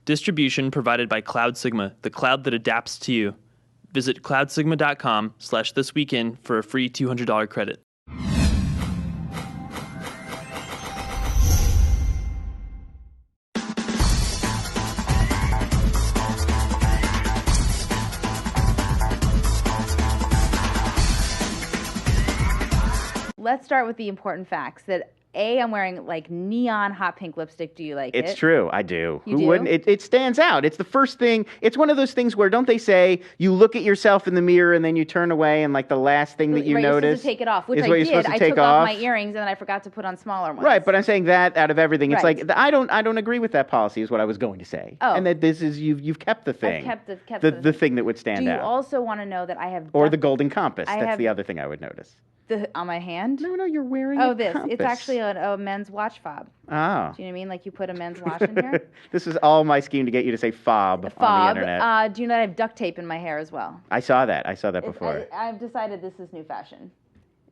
Distribution provided by Cloud Sigma, the cloud that adapts to you. Visit cloudsigma.com/thisweekin for a free $200 credit. Let's start with the important facts that I'm wearing like neon hot pink lipstick. Do you like it? It's true. I do. You Who do? wouldn't? It stands out. It's the first thing. It's one of those things where, don't they say, you look at yourself in the mirror and then you turn away and like the last thing that you You're notice supposed to take it off, which is I what you're did. supposed to I take took off my earrings and then I forgot to put on smaller ones. Right, but I'm saying that out of everything, it's Right. like I don't agree with that policy. Is what I was going to say. Oh. And that this is you've kept the thing. I've kept the thing that would stand Do you out. also want to know that I have Or the golden compass. I That's have- the other thing I would notice. on my hand? No, you're wearing Oh, a this. compass. It's actually a men's watch fob. Oh. Do you know what I mean? Like you put a men's watch in here. This is all my scheme to get you to say fob on the Fob. internet. Do you know that I have duct tape in my hair as well? I saw that before. I've decided this is new fashion.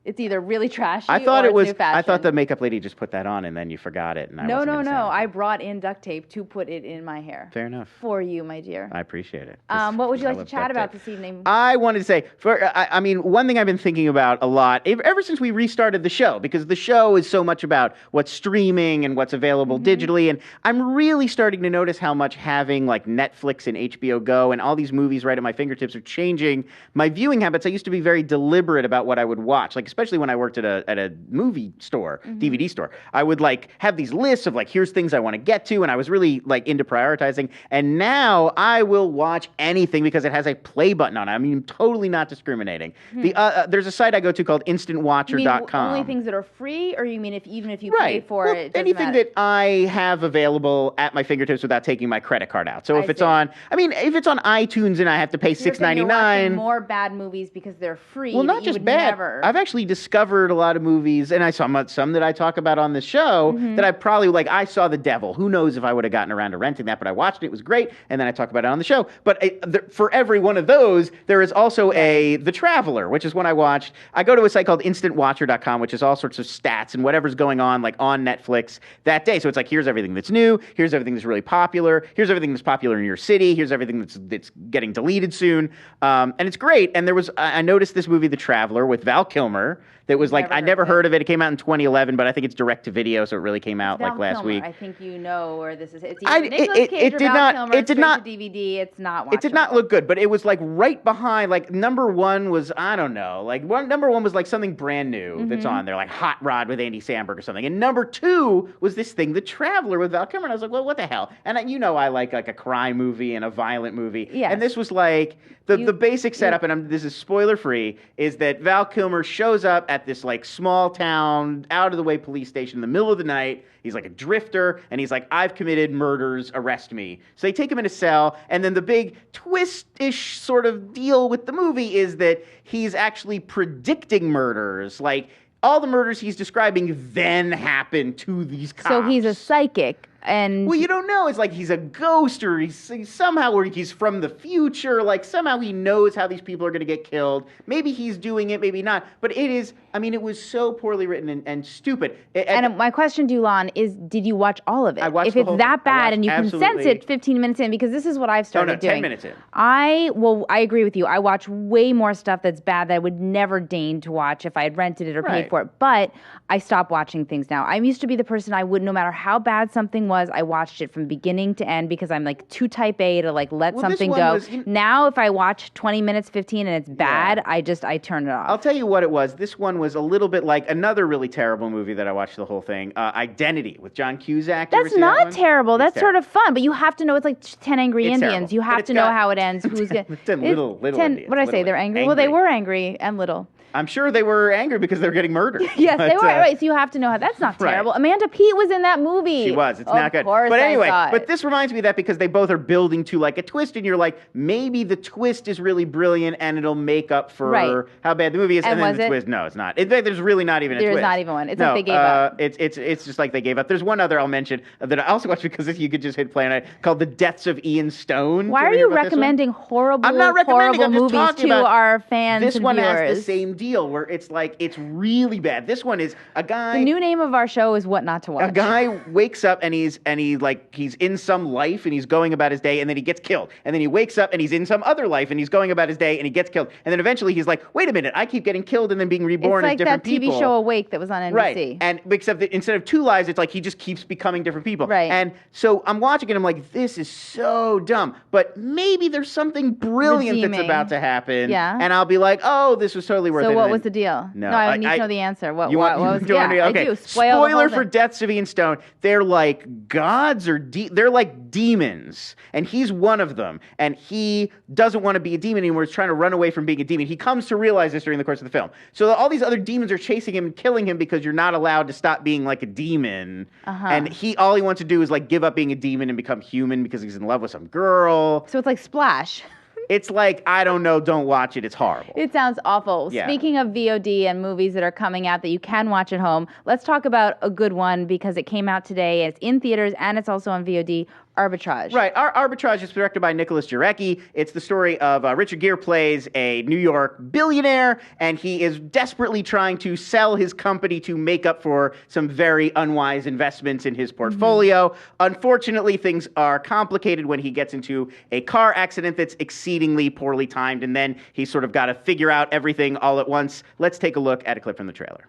It's either really trashy I thought or it was. it's new fashion. I thought the makeup lady just put that on and then you forgot it. And I No. wasn't gonna say anything. I brought in duct tape to put it in my hair. Fair enough. For you, my dear. I appreciate it. What would you I like to love chat duct about tape. this evening? I wanted to say, I mean, one thing I've been thinking about a lot ever since we restarted the show, because the show is so much about what's streaming and what's available digitally, and I'm really starting to notice how much having like Netflix and HBO Go and all these movies right at my fingertips are changing my viewing habits. I used to be very deliberate about what I would watch, like especially when I worked at a movie store, DVD store. I would like have these lists of like, here's things I want to get to, and I was really like into prioritizing. And now I will watch anything because it has a play button on it. I mean, totally not discriminating. There's a site I go to called instantwatcher.com. Only things that are free, or you mean even if you Right. pay for Well, it? Doesn't anything matter? that I have available at my fingertips without taking my credit card out. So if I it's see. if it's on iTunes and I have to pay You're saying you're watching $6.99. more bad movies because they're free. Well, that not you just would bad. Never. I've actually discovered a lot of movies, and I saw some that I talk about on the show that I probably like. I saw The Devil. Who knows if I would have gotten around to renting that? But I watched it. It was great, and then I talk about it on the show. But for every one of those, there is also The Traveler, which is one I watched. I go to a site called instantwatcher.com, which is all sorts of stats and whatever's going on like on Netflix that day. So it's like, here's everything that's new. Here's everything that's really popular. Here's everything that's popular in your city. Here's everything that's getting deleted soon. And it's great. And I noticed this movie, The Traveler, with Val Kilmer. That was like, I never heard of it. It came out in 2011, but I think it's direct to video, so it really came out like last week. I think you know where this is. It's either Nicolas Cage or did Val not. Kilmer, It did not. straight to DVD. It's not watchable. It did not look good, but it was like right behind. Like number one was, I don't know. Like number one was like something brand new that's on there, like Hot Rod with Andy Samberg or something. And number two was this thing, The Traveler with Val Kilmer. And I was like, well, what the hell? And I like a crime movie and a violent movie. Yes. And this was like the basic setup, and this is spoiler free, is that Val Kilmer shows up at this like small town, out of the way police station in the middle of the night. He's like a drifter, and he's like, I've committed murders, arrest me. So they take him in a cell, and then the big twist-ish sort of deal with the movie is that he's actually predicting murders. Like, all the murders he's describing then happen to these cops. So he's a psychic. And well, you don't know. It's like he's a ghost, or he's somehow, or he's from the future. Like somehow he knows how these people are going to get killed. Maybe he's doing it, maybe not. But it is. I mean, it was so poorly written and stupid. And my question to you, Lon, is: did you watch all of it? I watched if the it's whole that thing. I bad watched and you can sense absolutely- it 15 minutes in, because this is what I've started doing. 10 minutes in. I agree with you. I watch way more stuff that's bad that I would never deign to watch if I had rented it or paid Right. for it. But I stopped watching things now. I used to be the person I would, no matter how bad something was, I watched it from beginning to end because I'm like too type A to like let Well, this something one go. was- Now, if I watch 20 minutes, 15, and it's bad, I turn it off. I'll tell you what it was. This one was a little bit like another really terrible movie that I watched the whole thing, Identity with John Cusack. You ever That's see that not one? terrible. It's That's sort of fun, but you have to know it's like 10 Angry It's Indians. terrible. You But have it's to know got- how it ends. Who's good? 10 little Indians. What did I say? Little They're angry. Well, they were angry and little. I'm sure they were angry because they were getting murdered. Yes, they But, were. Right, so you have to know how. That's not Right. terrible. Amanda Peet was in that movie. She was. It's not good. Of course, But anyway, I saw it. but this reminds me of that because they both are building to like a twist, and you're like, maybe the twist is really brilliant and it'll make up for Right. how bad the movie is. And And then was the it? twist, no, it's not. In fact, there's really not even a There's twist. not even one. It's no, like they gave up. It's just like they gave up. There's one other I'll mention that I also watched because you could just hit play on it, called The Deaths of Ian Stone. Why Did are hear you about this one? recommending horrible, I'm not recommending, horrible I'm just movies talking to about our fans This and one viewers? has the same deal where it's like, it's really bad. This one is a guy. The new name of our show is What Not to Watch. A guy wakes up and he's in some life and he's going about his day, and then he gets killed. And then he wakes up and he's in some other life and he's going about his day and he gets killed. And then eventually he's like, wait a minute, I keep getting killed and then being reborn as different people. It's like that TV show Awake that was on NBC. Right. And except that instead of two lives, it's like he just keeps becoming different people. Right. And so I'm watching it and I'm like, this is so dumb. But maybe there's something brilliant that's about to happen. Yeah. And I'll be like, oh, this was totally worth it. So what was the deal? No, I need to know the answer. What was do you want to know? Okay. I do. Spoiler for Deaths of Ian Stone. They're like gods or they're like demons. And he's one of them. And he doesn't want to be a demon anymore. He's trying to run away from being a demon. He comes to realize this during the course of the film. So all these other demons are chasing him and killing him because you're not allowed to stop being like a demon. And all he wants to do is like give up being a demon and become human because he's in love with some girl. So it's like Splash. It's like, I don't know, don't watch it. It's horrible. It sounds awful. Yeah. Speaking of VOD and movies that are coming out that you can watch at home, let's talk about a good one because it came out today. It's in theaters and it's also on VOD. Arbitrage. Right. Arbitrage is directed by Nicholas Jarecki. It's the story of Richard Gere plays a New York billionaire, and he is desperately trying to sell his company to make up for some very unwise investments in his portfolio. Unfortunately, things are complicated when he gets into a car accident that's exceedingly poorly timed, and then he's sort of got to figure out everything all at once. Let's take a look at a clip from the trailer.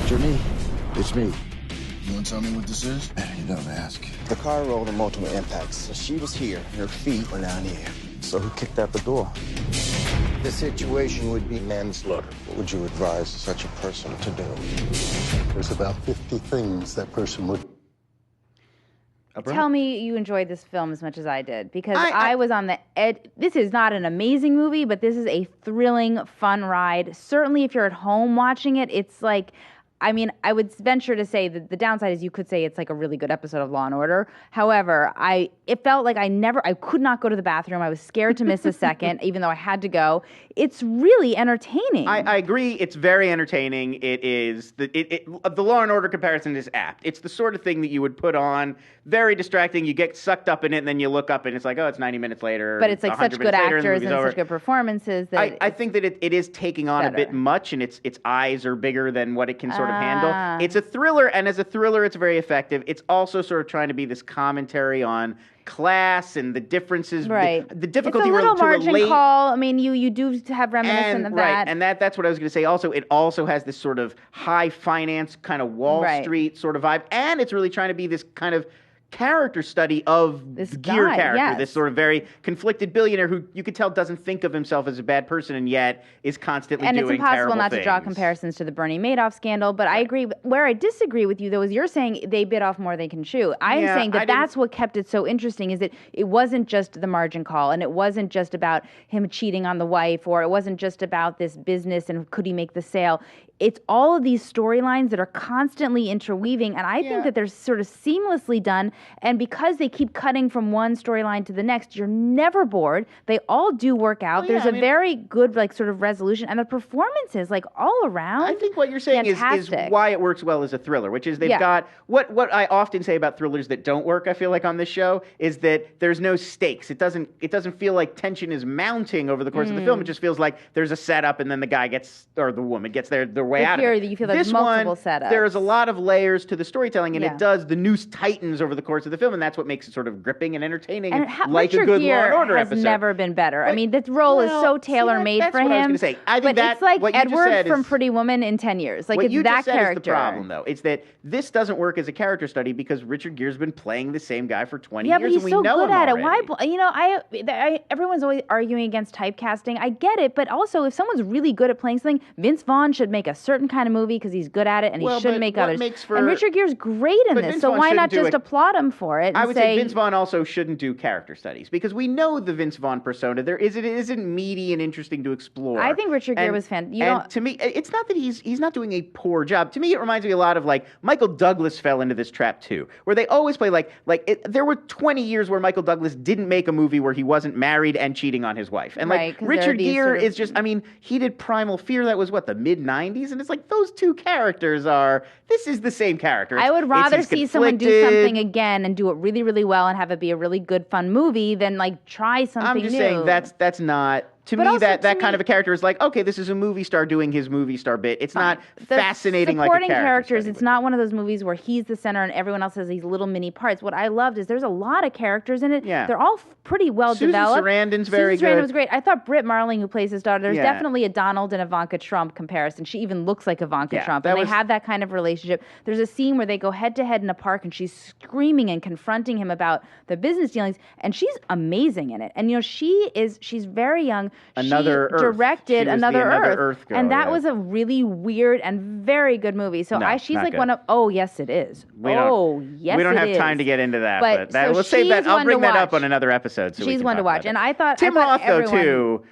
Jimmy, it's me. You want to tell me what this is? You don't ask. The car rolled in multiple impacts. So she was here, and her feet were down here. So who kicked out the door? The situation would be manslaughter. What would you advise such a person to do? There's about 50 things that person would. Tell me you enjoyed this film as much as I did, because I was on the edge. This is not an amazing movie, but this is a thrilling, fun ride. Certainly if you're at home watching it, it's like, I mean, I would venture to say that the downside is you could say it's like a really good episode of Law and Order. However, it felt like I could not go to the bathroom. I was scared to miss a second, even though I had to go. It's really entertaining. I agree. It's very entertaining. It is the Law and Order comparison is apt. It's the sort of thing that you would put on, very distracting. You get sucked up in it, and then you look up, and it's like, oh, it's 90 minutes later. But it's like such good actors and over. such good performances that I think that it is taking on a bit much, and its eyes are bigger than what it can sort of handle. It's a thriller, and as a thriller, it's very effective. It's also sort of trying to be this commentary on class and the differences, right? The difficulty it's a little to margin relate. Call. I mean, you do have reminiscent of that. Right, and that's what I was going to say. Also, it also has this sort of high finance kind of Wall Street sort of vibe, and it's really trying to be this kind of character study of this Gere guy, character, this sort of very conflicted billionaire who you could tell doesn't think of himself as a bad person and yet is constantly doing terrible things. And it's impossible not to draw comparisons to the Bernie Madoff scandal, but I agree. Where I disagree with you, though, is you're saying they bit off more than they can chew. I'm saying that's what kept it so interesting, is that it wasn't just the margin call, and it wasn't just about him cheating on the wife, or it wasn't just about this business and could he make the sale. It's all of these storylines that are constantly interweaving, and I think that they're sort of seamlessly done, and because they keep cutting from one storyline to the next, you're never bored. They all do work out. There's a very good, like, sort of resolution, and the performances, like, all around, I think what you're saying is why it works well as a thriller, which is they've got, what I often say about thrillers that don't work, I feel like, on this show, is that there's no stakes. It doesn't feel like tension is mounting over the course of the film. It just feels like there's a setup, and then the guy gets, or the woman gets their way out of it. You feel there's multiple setups. There's a lot of layers to the storytelling, and the noose tightens over the course of the film, and that's what makes it sort of gripping and entertaining, like a good Law and Order episode. Has never been better. I mean, this role is so tailor-made for him. That's what I was going to say. I think it's like Edward from Pretty Woman in 10 years. Like, it's that character. Is the problem, though. It's that this doesn't work as a character study because Richard Gere's been playing the same guy for 20 years, but he's and we so know good him at already. it. Everyone's always arguing against typecasting. I get it, but also if someone's really good at playing something, Vince Vaughn should make a certain kind of movie because he's good at it, and he shouldn't make others. And Richard Gere's great in this, so why not just applaud him for it? I would say Vince Vaughn also shouldn't do character studies because we know the Vince Vaughn persona. It isn't meaty and interesting to explore. I think Richard Gere was fantastic. And to me, it's not that he's not doing a poor job. To me, it reminds me a lot of like Michael Douglas fell into this trap too, where they always play there were 20 years where Michael Douglas didn't make a movie where he wasn't married and cheating on his wife. And Richard Gere is just, I mean, he did Primal Fear. That was what, the mid-90s? movies, and it's like those two characters this is the same character. I would rather see someone do something again and do it really, really well and have it be a really good, fun movie than like try something new. I'm just saying that's not. To me, that kind of a character is like, okay, this is a movie star doing his movie star bit. It's not fascinating like a character. Supporting characters, it's not one of those movies where he's the center and everyone else has these little mini parts. What I loved is there's a lot of characters in it. Yeah. They're all pretty well developed. Sarandon's very good. Susan Sarandon was great. I thought Britt Marling, who plays his daughter, there's definitely a Donald and Ivanka Trump comparison. She even looks like Ivanka Trump. And they have that kind of relationship. There's a scene where they go head to head in a park and she's screaming and confronting him about the business dealings. And she's amazing in it. And, she's very young. Directed Another Earth girl, and that was a really weird and very good movie. So she's like one of. Oh yes, it is. We don't have time to get into that, but we'll save that. I'll bring that up on another episode. So she's one to watch, and I thought Tim Roth though too.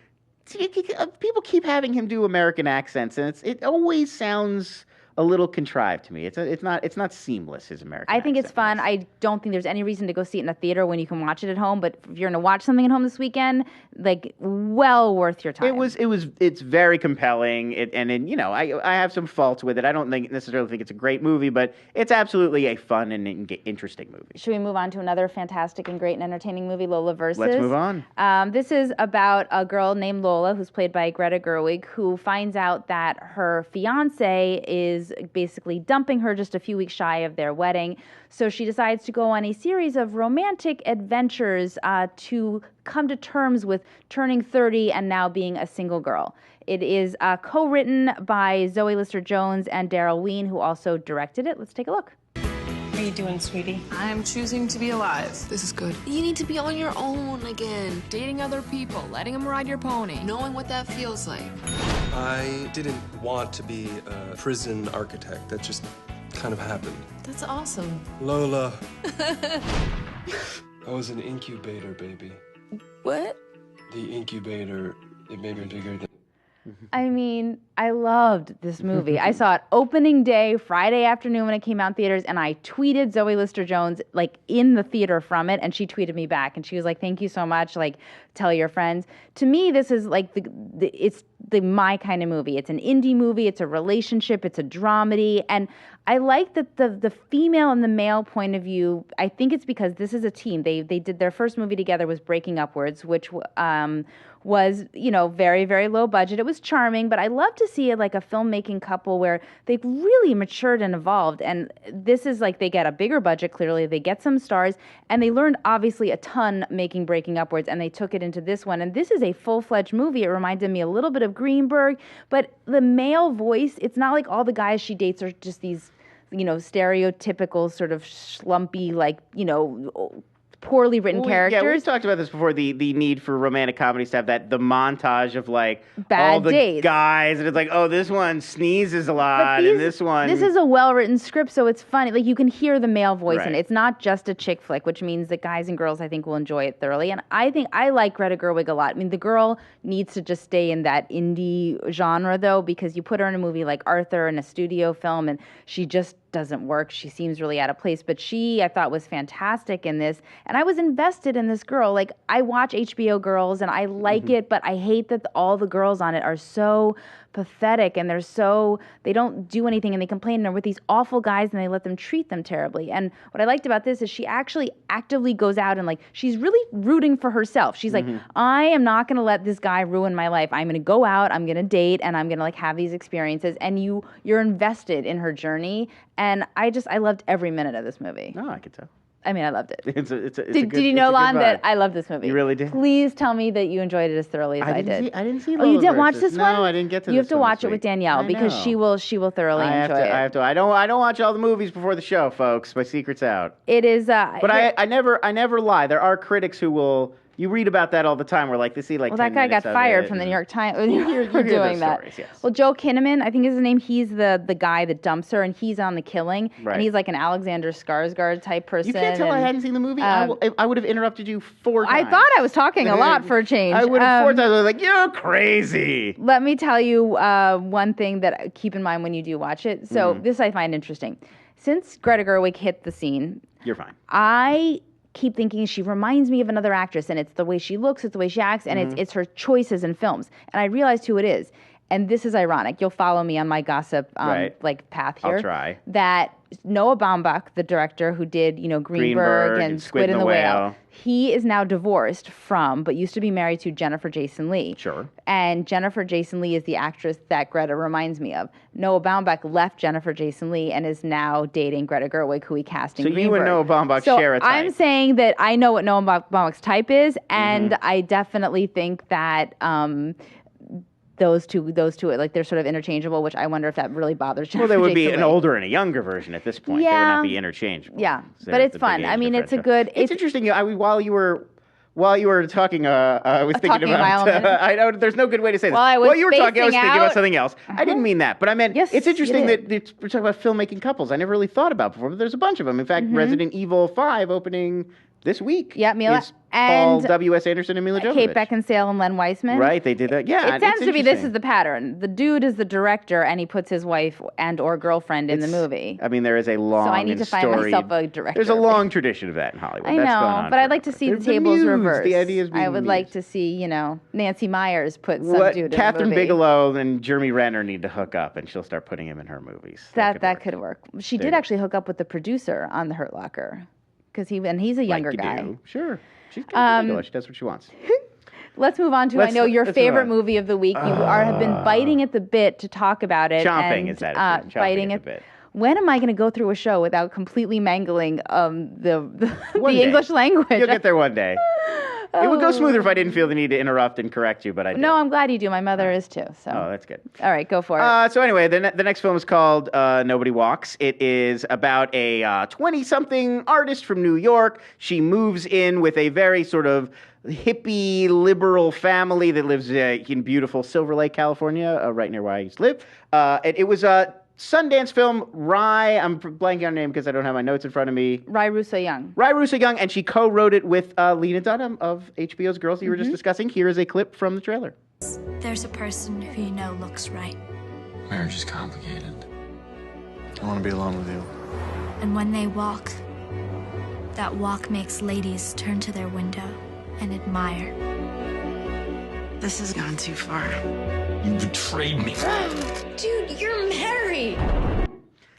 People keep having him do American accents, and it always sounds a little contrived to me. It's not seamless, his American I think accent it's fun. I don't think there's any reason to go see it in a theater when you can watch it at home, but if you're going to watch something at home this weekend, like, well worth your time. It's very compelling, I have some faults with it. I don't necessarily think it's a great movie, but it's absolutely a fun and interesting movie. Should we move on to another fantastic and great and entertaining movie, Lola Versus? Let's move on. This is about a girl named Lola, who's played by Greta Gerwig, who finds out that her fiancé is basically dumping her just a few weeks shy of their wedding. So she decides to go on a series of romantic adventures to come to terms with turning 30 and now being a single girl. It is co-written by Zoe Lister-Jones and Daryl Ween, who also directed it. Let's take a look. What are you doing, sweetie? I'm choosing to be alive. This is good. You need to be on your own again. Dating other people, letting them ride your pony, knowing what that feels like. I didn't want to be a prison architect. That just kind of happened. That's awesome. Lola. I was an incubator baby. What? The incubator, it made me bigger than... I mean, I loved this movie. I saw it opening day, Friday afternoon when it came out in theaters, and I tweeted Zoe Lister-Jones, like, in the theater from it, and she tweeted me back, and she was like, thank you so much, like, tell your friends. To me, this is, like, it's my kind of movie. It's an indie movie, it's a relationship, it's a dramedy, and I like that the female and the male point of view. I think it's because this is a team. They did their first movie together was Breaking Upwards, which was, very, very low budget. It was charming, but I love to see it like a filmmaking couple where they've really matured and evolved. And this is like they get a bigger budget, clearly. They get some stars, and they learned obviously a ton making Breaking Upwards, and they took it into this one. And this is a full-fledged movie. It reminded me a little bit of Greenberg, but the male voice, it's not like all the guys she dates are just these, stereotypical sort of schlumpy, like, poorly written characters. Yeah, we've talked about this before, the need for romantic comedies to have the montage of, like, bad all the dates. Guys, and it's like, oh, this one sneezes a lot, and this one... This is a well-written script, so it's funny. Like, you can hear the male voice in it. It's not just a chick flick, which means that guys and girls, I think, will enjoy it thoroughly. And I think I like Greta Gerwig a lot. I mean, the girl needs to just stay in that indie genre, though, because you put her in a movie like Arthur in a studio film, and she just doesn't work. She seems really out of place, but she, I thought, was fantastic in this, and I was invested in this girl. Like, I watch HBO Girls, and I like it, but I hate that all the girls on it are so pathetic, and they don't do anything, and they complain, and they're with these awful guys, and they let them treat them terribly. And what I liked about this is she actually actively goes out and, like, she's really rooting for herself. She's like, I am not going to let this guy ruin my life. I'm going to go out, I'm going to date, and I'm going to, like, have these experiences, and you're invested in her journey, and I loved every minute of this movie. No, I could tell. I mean, I loved it. Did you know, Lon, that I love this movie? You really did? Please tell me that you enjoyed it as thoroughly as I did. I didn't see Lola. Oh, you didn't watch this one? No, I didn't get to this one. You have to watch it with Danielle because she will thoroughly enjoy it. I have to. I don't watch all the movies before the show, folks. My secret's out. It is. But I never lie. There are critics who will. You read about that all the time. Where like they see like. Well, that guy got fired from the New York Times for doing that. Stories, yes. Well, Joe Kinnaman, I think is his name. He's the guy that dumps her, and he's on The Killing, right. And he's like an Alexander Skarsgård type person. You can't tell I hadn't seen the movie. I would have interrupted you 4 times. I thought I was talking a lot for a change. I would have 4 times. I was like, you're crazy. Let me tell you one thing that keep in mind when you do watch it. So this I find interesting. Since Greta Gerwig hit the scene, you're fine. I keep thinking she reminds me of another actress, and it's the way she looks, it's the way she acts, and it's her choices in films. And I realized who it is. and this is ironic. You'll follow me on my gossip path here. I'll try. That Noah Baumbach, the director who did Greenberg and Squid and the Whale, he is now divorced from, but used to be married to Jennifer Jason Leigh. Sure. And Jennifer Jason Leigh is the actress that Greta reminds me of. Noah Baumbach left Jennifer Jason Leigh and is now dating Greta Gerwig, who he cast in Greenberg. So you and Noah Baumbach share a type. I'm saying that I know what Noah Baumbach's type is, and I definitely think that those two, like they're sort of interchangeable, which I wonder if that really bothers Jennifer. Well, there would be Jason an Leigh. older and a younger version at this point. Yeah. They would not be interchangeable. Yeah, So but it's the big fun. age I mean, it's a differential. good. It's interesting. While you were talking, I was thinking about. I know there's no good way to say this. While you were talking, I was thinking about something else. I didn't mean that, but I meant it's interesting that we're talking about filmmaking couples. I never really thought about before, but there's a bunch of them. In fact, Resident Evil 5 opening this week. Yeah, Mila Paul and W.S. Anderson and Mila Jovovich. Kate Beckinsale and Len Weissman. Right, they did that. Yeah, it tends to be this is the pattern. The dude is the director, and he puts his wife and or girlfriend in the movie. I mean, there is a long. So I need to find myself a director. There's a long tradition of that in Hollywood. I know, That's going on but I'd like to see the tables reversed. The idea is being I would like to see, Nancy Myers put some dude in Catherine the movie. Bigelow and Jeremy Renner need to hook up, and she'll start putting him in her movies. That could work. She did actually hook up with the producer on The Hurt Locker, because he's a younger guy. Sure. She's Catherine Bigelow. She does what she wants. Let's move on to I know your favorite movie of the week. You have been biting at the bit to talk about it. Chomping is that? Biting at the bit. When am I going to go through a show without completely mangling the English language? You'll get there one day. It would go smoother if I didn't feel the need to interrupt and correct you, but I did. No, I'm glad you do. My mother is too. So. Oh, that's good. All right, go for it. So anyway, the next film is called Nobody Walks. It is about a 20-something artist from New York. She moves in with a very sort of hippie, liberal family that lives in beautiful Silver Lake, California, right near where I used to live. It was a Sundance film, Rai, I'm blanking on her name because I don't have my notes in front of me. Rai Russo Young, and she co-wrote it with Lena Dunham of HBO's Girls you were just discussing. Here is a clip from the trailer. There's a person who you know looks right. Marriage is complicated. I want to be alone with you. And when they walk, that walk makes ladies turn to their window and admire. This has gone too far. You betrayed me. Dude, you're married!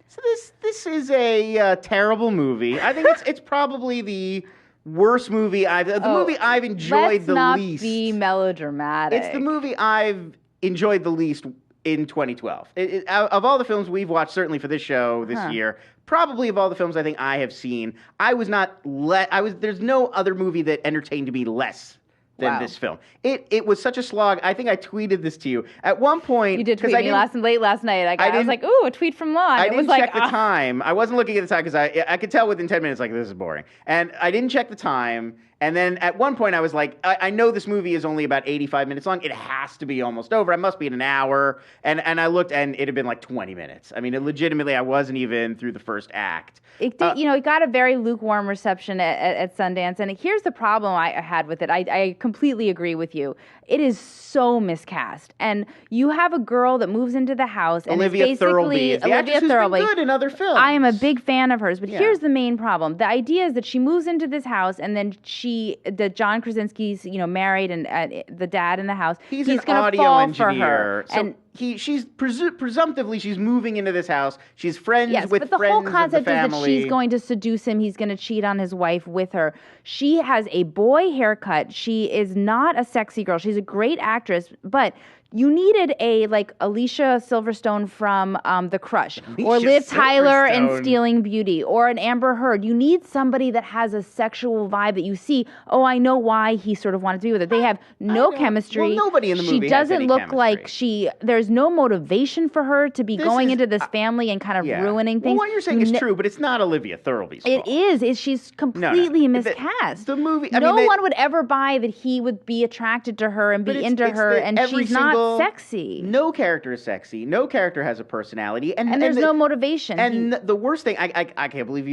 So this is a terrible movie. I think it's probably the worst movie I've enjoyed the least. Let's not be melodramatic. It's the movie I've enjoyed the least in 2012. Of all the films we've watched, certainly for this show this year, probably of all the films I think I have seen, there's no other movie that entertained me less than this film. It was such a slog. I think I tweeted this to you. At one point... You did tweet me late last night. I was like, ooh, a tweet from Lon. I didn't check the time. I wasn't looking at the time because I could tell within 10 minutes, like, this is boring. And I didn't check the time. And then at one point I was like, I know this movie is only about 85 minutes long. It has to be almost over. It must be in an hour. And I looked and it had been like 20 minutes. I mean, legitimately, I wasn't even through the first act. It did, it got a very lukewarm reception at Sundance. And here's the problem I had with it. I completely agree with you. It is so miscast. And you have a girl that moves into the house and Olivia Thirlby is the actress who's been good in other films. I am a big fan of hers, but here's the main problem. The idea is that she moves into this house and then John Krasinski's, married and the dad in the house. He's an gonna audio fall engineer. For her. So she's presumptively she's moving into this house. She's friends with but the friends whole concept of the family. is that she's going to seduce him. He's going to cheat on his wife with her. She has a boy haircut. She is not a sexy girl. She's a great actress, but you needed a Alicia Silverstone from The Crush, or Liv Tyler in Stealing Beauty, or an Amber Heard. You need somebody that has a sexual vibe that you see. Oh, I know why he sort of wanted to be with her. They have no chemistry. Well, nobody in the movie She doesn't has any look chemistry. like there's no motivation for her to be going into this family and kind of ruining things. Well, what you're saying is true, but it's not Olivia Thirlby's fault. It is. She's completely miscast. The movie. No one would ever buy that he would be attracted to her and be into her, and she's not sexy. No character is sexy. No character has a personality, and there's no motivation. And the worst thing, I can't believe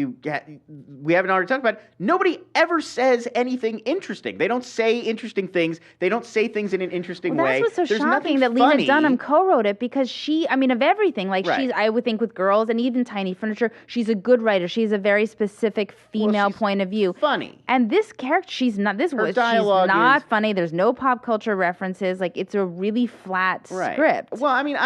we haven't already talked about it. Nobody ever says anything interesting. They don't say interesting things. They don't say things in an interesting way. That's what's so There's shocking that funny. Lena Dunham co-wrote it because of everything, like I would think with girls and even Tiny Furniture, she's a good writer. She has a very specific female point of view. Funny. And this character, she's not funny. There's no pop culture references. Like, it's a really flat script. Well, I mean,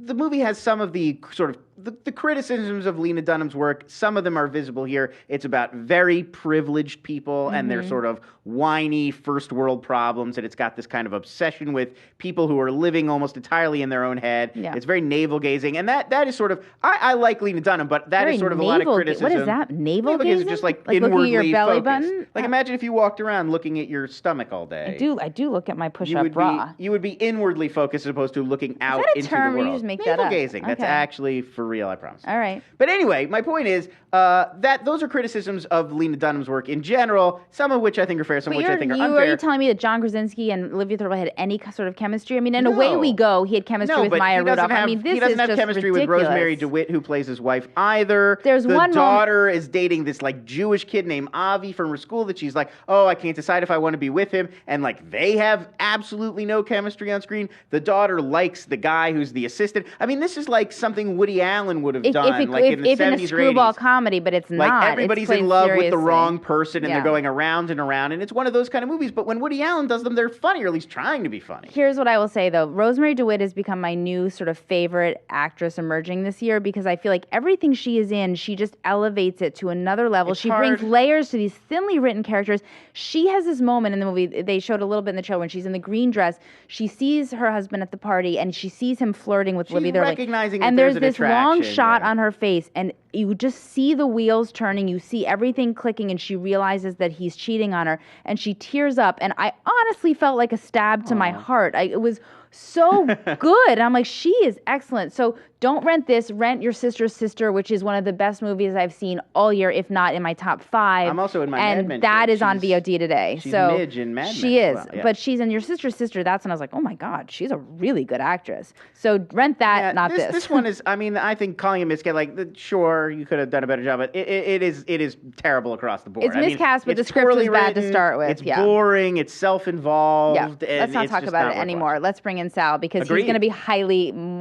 the movie has some of the sort of the criticisms of Lena Dunham's work. Some of them are visible here. It's about very privileged people and their sort of whiny first world problems, and it's got this kind of obsession with people who are living almost entirely in their own head. Yeah. It's very navel-gazing, and that is sort of, I like Lena Dunham, but that is sort of a lot of criticism. What is that? Navel-gazing? Navel-gazing is just like inwardly looking at your belly focused. Button? Like, imagine if you walked around looking at your stomach all day. I do look at my push-up bra. You would be inwardly focused as opposed to looking out into the world. Or you just make that up? Navel-gazing. That's actually for real, I promise. All right. But anyway, my point is that those are criticisms of Lena Dunham's work in general, some of which I think are fair, some of which I think are unfair. Are you telling me that John Krasinski and Olivia Thirlby had any sort of chemistry? I mean, in Away We Go, he had chemistry with Maya Rudolph. He doesn't have chemistry with Rosemary DeWitt, who plays his wife, either. The daughter is dating this like Jewish kid named Avi from her school that she's like, oh, I can't decide if I want to be with him. And like they have absolutely no chemistry on screen. The daughter likes the guy who's the assistant. I mean, this is like something Woody Allen would have done in the 70s or 80s. In a screwball comedy, but it's not. Like everybody's in love with the wrong person and they're going around and around, and it's one of those kind of movies. But when Woody Allen does them, they're funny, or at least trying to be funny. Here's what I will say, though. Rosemary DeWitt has become my new sort of favorite actress emerging this year because I feel like everything she is in, she just elevates it to another level. She brings layers to these thinly written characters. She has this moment in the movie, they showed a little bit in the trailer, when she's in the green dress. She sees her husband at the party, and she sees him flirting with Olivia Thirlby. Recognizing and there's this long shot on her face, and you just see the wheels turning, you see everything clicking, and she realizes that he's cheating on her, and she tears up, and I honestly felt like a stab to my heart. It was so good. I'm like, she is excellent. So don't rent this. Rent Your Sister's Sister, which is one of the best movies I've seen all year, if not in my top 5. I'm also in my Mad Men. And that is on VOD today. She's Midge in Mad Men. She is. Well, yeah. But she's in Your Sister's Sister. That's when I was like, oh my God, she's a really good actress. So rent that, not this. This one is, I mean, I think calling it miscast, like, sure, you could have done a better job, but it is terrible across the board. It's miscast, but the script was bad to start with. It's boring. It's self-involved. Yeah. Let's not talk about it anymore. Let's bring in Sal, because he's going to be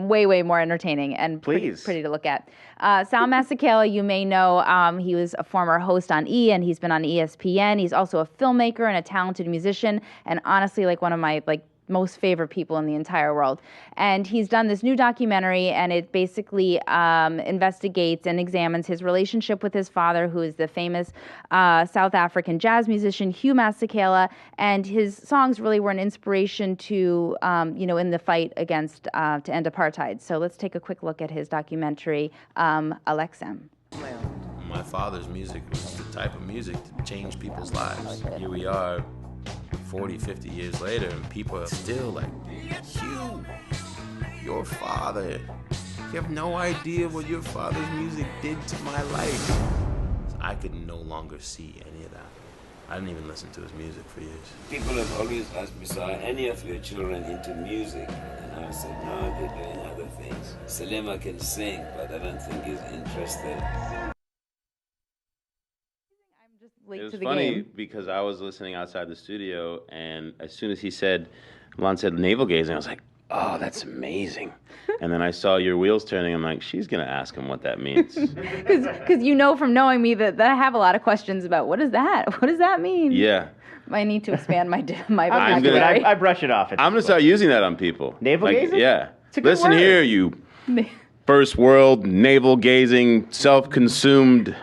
way more entertaining and pretty to look at. Sal Masekela, you may know, he was a former host on E! And he's been on ESPN. He's also a filmmaker and a talented musician, and honestly, like one of my most favorite people in the entire world. And he's done this new documentary, and it basically investigates and examines his relationship with his father, who is the famous South African jazz musician Hugh Masekela. And his songs really were an inspiration to, in the fight against to end apartheid. So let's take a quick look at his documentary, Alekesam. My father's music was the type of music to change people's lives. Here we are, 40, 50 years later, and people are still like, Hugh, your father. You have no idea what your father's music did to my life. I could no longer see any of that. I didn't even listen to his music for years. People have always asked me, so are any of your children into music? And I said, no, they're doing other things. Salema can sing, but I don't think he's interested. It was funny because I was listening outside the studio, and as soon as Lon said navel gazing, I was like, oh, that's amazing. And then I saw your wheels turning. I'm like, she's going to ask him what that means. Because you know from knowing me that I have a lot of questions about what is that? What does that mean? Yeah. I need to expand my vocabulary. I brush it off. I'm going to start using that on people. Navel gazing? Yeah. It's a good Listen word. here, you first world, navel gazing, self-consumed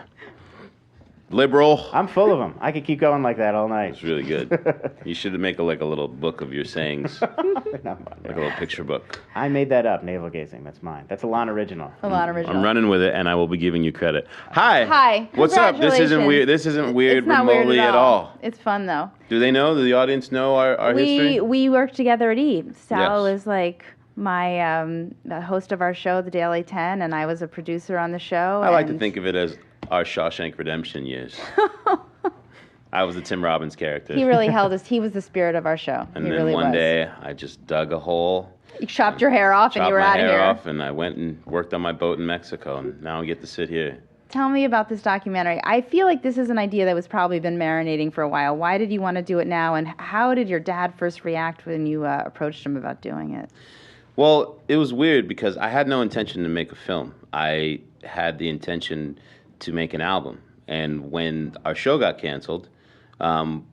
liberal. I'm full of them. I could keep going like that all night. It's really good. You should make a little book of your sayings. Like a little picture book. I made that up, navel gazing. That's mine. That's a Lon original. I'm running with it, and I will be giving you credit. Hi. What's up? This isn't weird remotely at all. It's fun, though. Do they know? Does the audience know our history? We work together at E! Sal is like my the host of our show, The Daily 10, and I was a producer on the show. I like to think of it as our Shawshank Redemption years. I was the Tim Robbins character. He really held us. He was the spirit of our show. And he then really one was. day, I just dug a hole. You chopped your hair off and you were out of here. Chopped my hair off, and I went and worked on my boat in Mexico, and now I get to sit here. Tell me about this documentary. I feel like this is an idea that was probably been marinating for a while. Why did you want to do it now, and how did your dad first react when you approached him about doing it? Well, it was weird because I had no intention to make a film. I had the intention to make an album. And when our show got canceled, one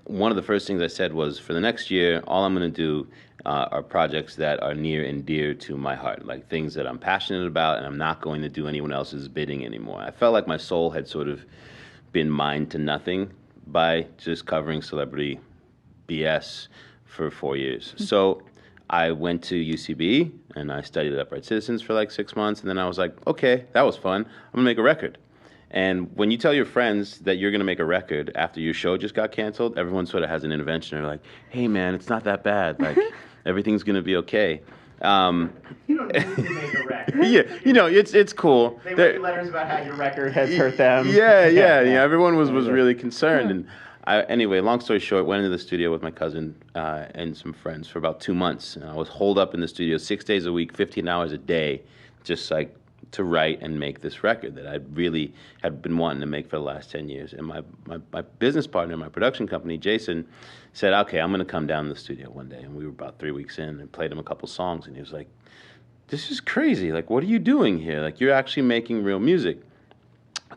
of the first things I said was, for the next year, all I'm going to do are projects that are near and dear to my heart, like things that I'm passionate about, and I'm not going to do anyone else's bidding anymore. I felt like my soul had sort of been mined to nothing by just covering celebrity BS for 4 years. So I went to UCB, and I studied Upright Citizens for like 6 months, and then I was like, okay, that was fun. I'm going to make a record. And when you tell your friends that you're going to make a record after your show just got canceled, everyone sort of has an intervention. They're like, hey, man, it's not that bad. Like, everything's going to be okay. You don't need to make a record. Yeah, it's cool. They write you letters about how your record has hurt them. Yeah. Everyone was really concerned. And anyway, long story short, went into the studio with my cousin and some friends for about 2 months. And I was holed up in the studio 6 days a week, 15 hours a day, just like to write and make this record that I really had been wanting to make for the last 10 years. And my business partner, my production company, Jason, said, okay, I'm going to come down to the studio one day. And we were about 3 weeks in and played him a couple songs. And he was like, this is crazy. Like, what are you doing here? Like, you're actually making real music.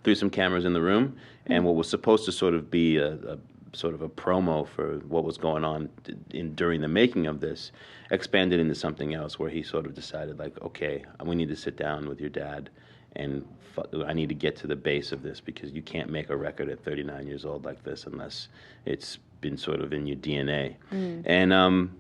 Threw some cameras in the room. And what was supposed to sort of be a sort of a promo for what was going on during the making of this expanded into something else, where he sort of decided, like, okay, we need to sit down with your dad and I need to get to the base of this, because you can't make a record at 39 years old like this unless it's been sort of in your DNA. And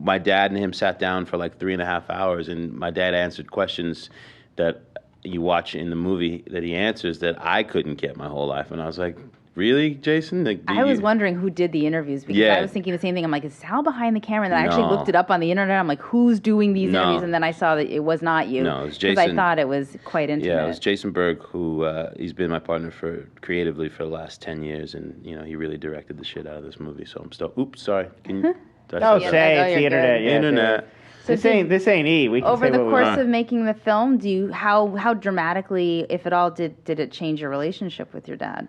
my dad and him sat down for like 3.5 hours, and my dad answered questions that you watch in the movie that he answers that I couldn't get my whole life. And I was like, really, Jason? Like, I was wondering who did the interviews, because I was thinking the same thing. I'm like, is Sal behind the camera? And then I actually looked it up on the internet. I'm like, who's doing these interviews? And then I saw that it was not you. No, it was Jason. Because I thought it was quite intimate. Yeah, it was Jason Berg, who he's been my partner creatively for the last 10 years, and he really directed the shit out of this movie. So I'm still. Oops, sorry. Can you? Don't say it's the internet. Yeah, internet. So this ain't E. We can over say the what course of making the film, how dramatically, if at all, did it change your relationship with your dad?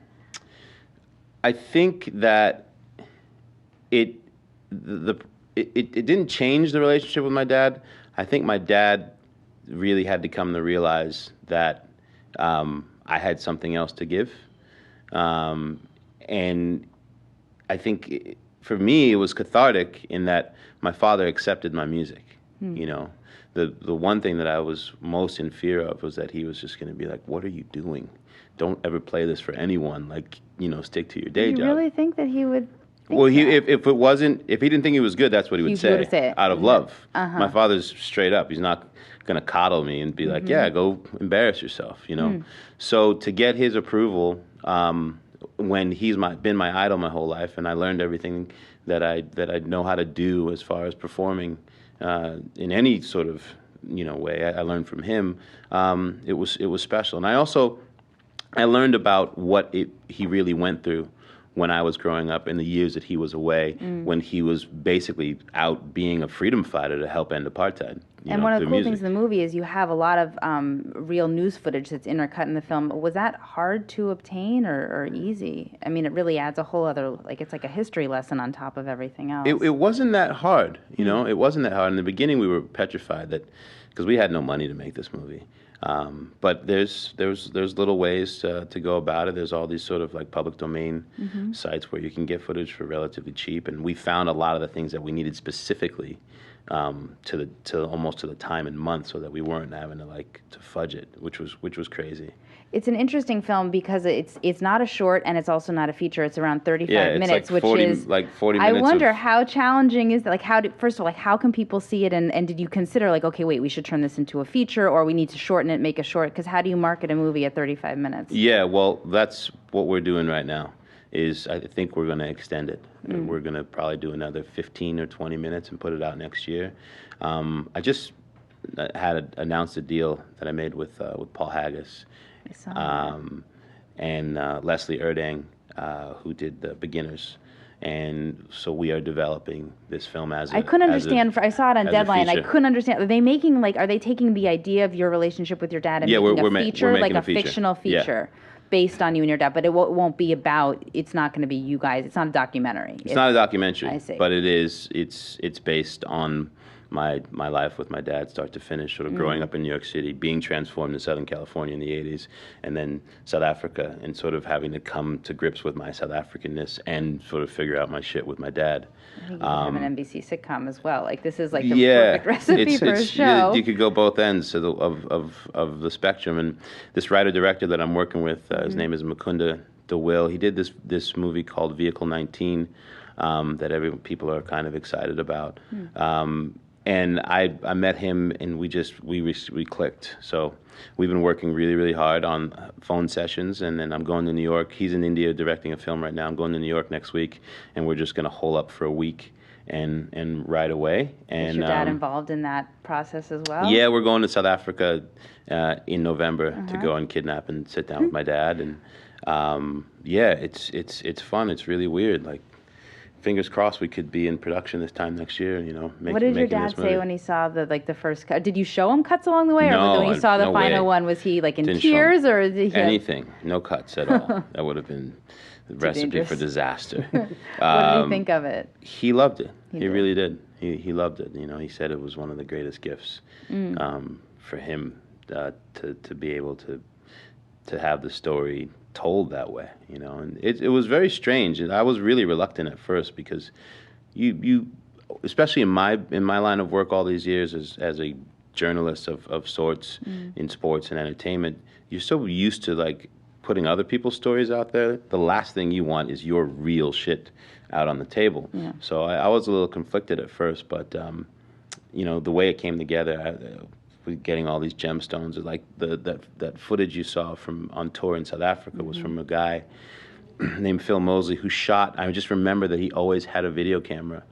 I think that it didn't change the relationship with my dad. I think my dad really had to come to realize that I had something else to give, and I think for me it was cathartic in that my father accepted my music. The one thing that I was most in fear of was that he was just going to be like, "What are you doing? Don't ever play this for anyone. Like, stick to your day job." You really think that he would? If he didn't think it was good, that's what he would say out of love. My father's straight up. He's not going to coddle me and be like, "Yeah, go embarrass yourself." So to get his approval, when he's been my idol my whole life, and I learned everything that I know how to do as far as performing in any sort of way, I learned from him. It was special, and I learned about what he really went through when I was growing up, in the years that he was away, when he was basically out being a freedom fighter to help end apartheid. And one of the cool things in the movie is you have a lot of real news footage that's intercut in the film. Was that hard to obtain or easy? I mean, it really adds a whole other, it's like a history lesson on top of everything else. It wasn't that hard, It wasn't that hard. In the beginning, we were petrified because we had no money to make this movie. But there's little ways to go about it. There's all these sort of like public domain sites where you can get footage for relatively cheap, and we found a lot of the things that we needed specifically to almost to the time and month, so that we weren't having to fudge it, which was crazy. It's an interesting film because it's not a short and it's also not a feature. It's around 35 minutes, like 40, which is 40 minutes. I wonder how challenging is that. First of all, how can people see it? And did you consider okay, wait, we should turn this into a feature, or we need to shorten it, make it short? Because how do you market a movie at 35 minutes? Yeah, well, that's what we're doing right now. I think we're going to extend it. We're going to probably do another 15 or 20 minutes and put it out next year. I just announced a deal that I made with Paul Haggis. And Leslie Erdang, who did The Beginners. And so we are developing this film as a I couldn't understand. I saw it on Deadline. I couldn't understand. Are they taking the idea of your relationship with your dad and making a feature, we're making a fictional feature based on you and your dad? But it won't be about. It's not going to be you guys. It's not a documentary. It's not a documentary. I see. But it is. It's based on my life with my dad, start to finish, sort of growing up in New York City, being transformed in Southern California in the 80s, and then South Africa, and sort of having to come to grips with my South Africanness and sort of figure out my shit with my dad. I think you have an NBC sitcom as well. Like, this is like the perfect recipe for a show. You could go both ends of the spectrum. And this writer-director that I'm working with, his name is Mukunda DeWill. He did this movie called Vehicle 19 that people are kind of excited about. And I met him, and we clicked. So we've been working really, really hard on phone sessions, and then I'm going to New York. He's in India directing a film right now. I'm going to New York next week, and we're just going to hole up for a week and right away. And is your dad involved in that process as well? Yeah, we're going to South Africa in November to go and kidnap and sit down with my dad. And it's fun. It's really weird. Like, fingers crossed we could be in production this time next year, What did your dad say when he saw the first cut? Did you show him cuts along the way? No, or when you saw the final one, was he like in tears or did he anything? No cuts at all. That would have been the recipe for disaster. What did he think of it? He loved it. He really did. He loved it. He said it was one of the greatest gifts for him to be able to have the story told that way, and it was very strange. And I was really reluctant at first because you especially in my line of work all these years as a journalist of sorts in sports and entertainment, you're so used to like putting other people's stories out there. The last thing you want is your real shit out on the table. Yeah. So I was a little conflicted at first, but the way it came together, getting all these gemstones, like that footage you saw from on tour in South Africa was from a guy named Phil Mosley who shot. I just remember that he always had a video camera,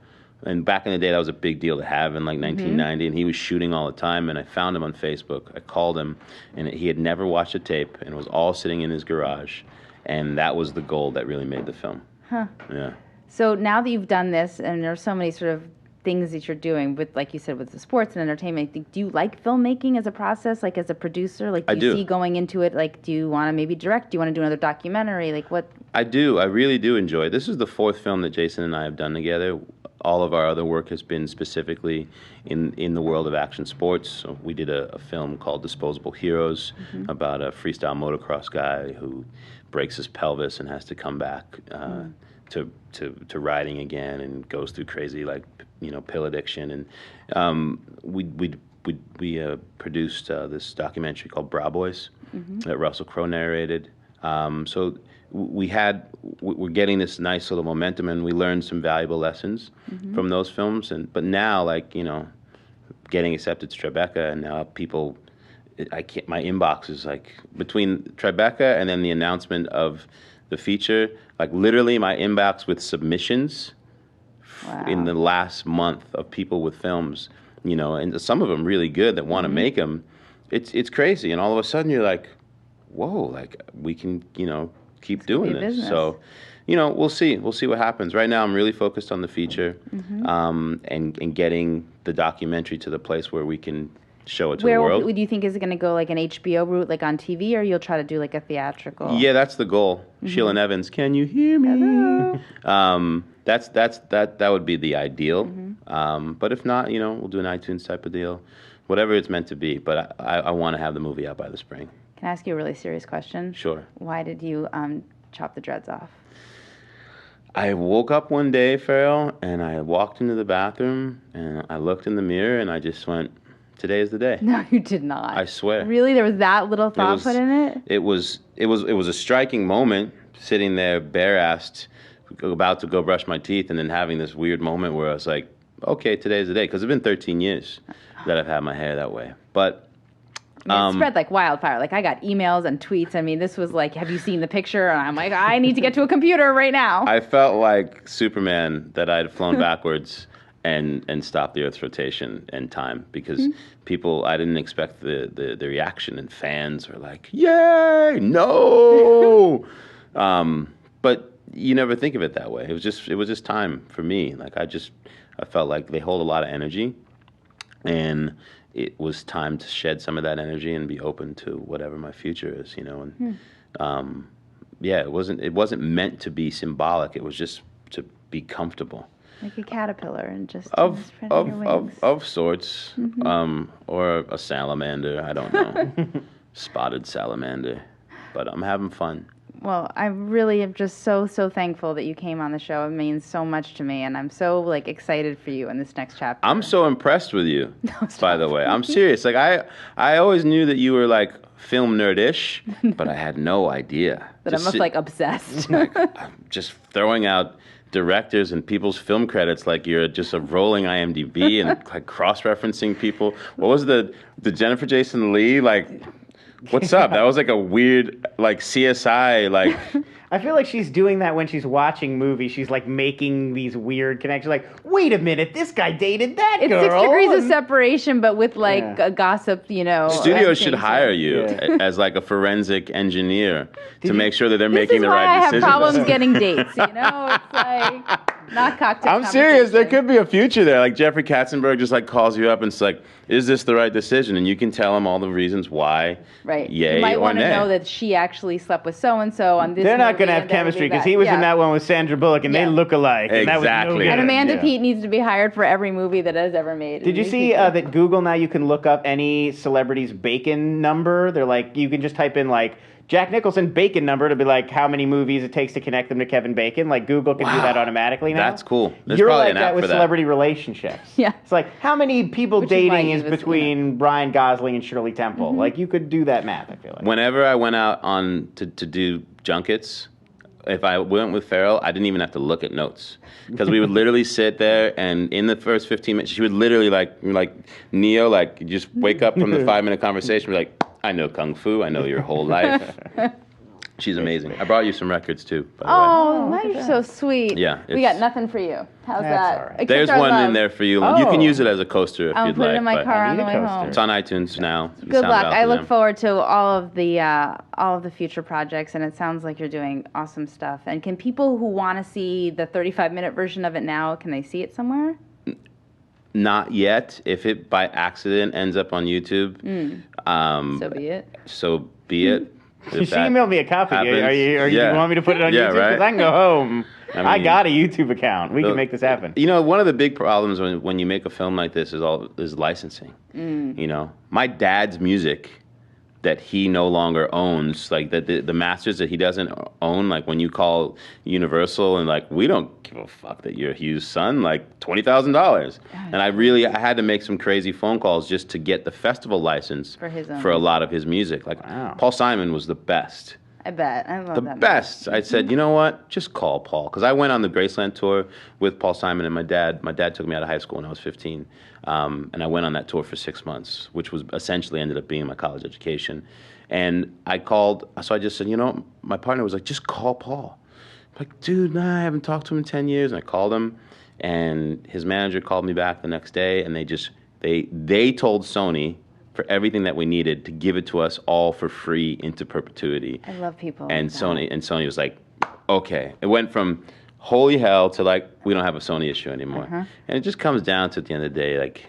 and back in the day that was a big deal to have in like 1990, and he was shooting all the time. And I found him on Facebook. I called him, and he had never watched a tape, and it was all sitting in his garage, and that was the gold that really made the film. Yeah. So now that you've done this, and there's so many sort of things that you're doing with, like you said, with the sports and entertainment, do you like filmmaking as a process, like as a producer? Like, do you see going into it, like, do you want to maybe direct? Do you want to do another documentary? Like, what? I do. I really do enjoy it. This is the fourth film that Jason and I have done together. All of our other work has been specifically in the world of action sports. So we did a film called Disposable Heroes about a freestyle motocross guy who breaks his pelvis and has to come back to riding again, and goes through crazy pill addiction. And we produced this documentary called Bra Boys that Russell Crowe narrated. So we're getting this nice little momentum, and we learned some valuable lessons from those films. But now, getting accepted to Tribeca, and now people, my inbox is like between Tribeca and then the announcement of the feature, like literally my inbox with submissions in the last month of people with films, and some of them really good that want to make them. It's crazy, and all of a sudden you're like, whoa, like we can keep doing this. Business. So we'll see what happens. Right now I'm really focused on the feature and getting the documentary to the place where we can show it to the world. Where do you think, is it going to go like an HBO route, like on TV, or you'll try to do like a theatrical? Yeah, that's the goal. Sheila Evans, can you hear me? Hello. That would be the ideal. But if not, we'll do an iTunes type of deal, whatever it's meant to be. But I want to have the movie out by the spring. Can I ask you a really serious question? Sure. Why did you chop the dreads off? I woke up one day, Farrell, and I walked into the bathroom, and I looked in the mirror, and I just went, today is the day. No, you did not. I swear. Really? There was that little thought put in it? It was a striking moment, sitting there bare-assed, about to go brush my teeth, and then having this weird moment where I was like, okay, today's the day. Because it's been 13 years that I've had my hair that way. But it spread like wildfire. Like, I got emails and tweets. I mean, this was like, have you seen the picture? And I'm like, I need to get to a computer right now. I felt like Superman, that I'd flown backwards and stopped the Earth's rotation and time, because people, I didn't expect the reaction, and fans were like, yay, no. But you never think of it that way. It was just time for me. Like, I felt like they hold a lot of energy, and it was time to shed some of that energy and be open to whatever my future is, And it wasn't meant to be symbolic. It was just to be comfortable. Like a caterpillar and just of spreading your wings. of sorts, or a salamander. I don't know, spotted salamander. But I'm having fun. Well, I really am just so thankful that you came on the show. It means so much to me, and I'm so excited for you in this next chapter. I'm so impressed with you. By the way, I'm serious. Like I always knew that you were like film nerdish, but I had no idea that I'm obsessed. I'm just throwing out directors and people's film credits like you're just a rolling IMDb and like cross-referencing people. What was the Jennifer Jason Leigh like? What's up? That was like a weird, like CSI, like. I feel like she's doing that when she's watching movies. She's like making these weird connections. Like, wait a minute, this guy dated that girl. It's 6 degrees of separation, but with a gossip, Studios should hire you as like a forensic engineer to make sure that they're making the right decisions. This is why I have problems getting dates. It's like not cocktail. I'm serious. There could be a future there. Like Jeffrey Katzenberg just like calls you up and it's like, is this the right decision? And you can tell him all the reasons why. Right. Yay you might want to know that she actually slept with so and so on this. They're not going to have chemistry because he was in that one with Sandra Bullock and they look alike. Exactly. And that was no good. And Amanda Peet needs to be hired for every movie that has ever made. Did you see that Google now you can look up any celebrity's bacon number? They're like, you can just type in like Jack Nicholson bacon number to be like how many movies it takes to connect them to Kevin Bacon. Like Google can do that automatically now. That's cool. There's You're probably like an app that with for celebrity relationships. Yeah. It's like how many people dating is between Ryan Gosling and Shirley Temple? Like you could do that math, I feel like. Whenever I went out on to do junkets, if I went with Farrell, I didn't even have to look at notes. Because we would literally sit there, and in the first 15 minutes, she would literally, like Neo, like, you just wake up from the 5-minute conversation, be like, I know Kung Fu, I know your whole life. She's amazing. I brought you some records, too, by the way. Oh, you're so sweet. Yeah. We got nothing for you. How's that? All right. There's one in there for you. Oh. You can use it as a coaster if I'll you'd put like. it in my car on the way home. It's on iTunes now. Good luck. I look forward to all of the future projects, and it sounds like you're doing awesome stuff. And can people who want to see the 35-minute version of it now, can they see it somewhere? Not yet. If it by accident ends up on YouTube, so be it. So be it. She emailed me a copy. Happens, You want me to put it on YouTube? Because I can go home. I got a YouTube account. We can make this happen. You know, one of the big problems when you make a film like this is licensing. You know, my dad's music that he no longer owns, like the masters that he doesn't own, like when you call Universal and like, we don't give a fuck that you're Hugh's son, like $20,000. And I had to make some crazy phone calls just to get the festival license for a lot of his music. Like Paul Simon was the best. I bet. I love the that. Best. I said, you know what? Just call Paul. Because I went on the Graceland tour with Paul Simon and my dad. My dad took me out of high school when I was 15. And I went on that tour for 6 months, which was essentially ended up being my college education. And I just said, you know, my partner was like, just call Paul. I'm like, dude, nah, I haven't talked to him in 10 years. And I called him, and his manager called me back the next day, and they told Sony for everything that we needed to give it to us all for free into perpetuity. I love people. And Sony was like, okay. It went from holy hell to like, we don't have a Sony issue anymore. And it just comes down to, at the end of the day, like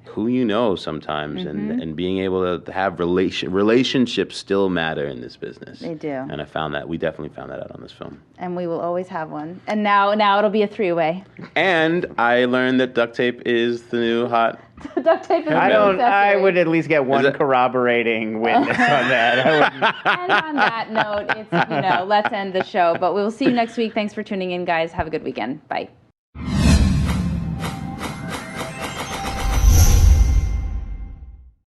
who you know sometimes, and being able to have relationships still matter in this business. They do. And we definitely found that out on this film. And we will always have one. And now it'll be a 3-way. And I learned that duct tape is the new hot. Duct tape is I would at least get one corroborating witness on that. And on that note, let's end the show. But we'll see you next week. Thanks for tuning in, guys. Have a good weekend. Bye.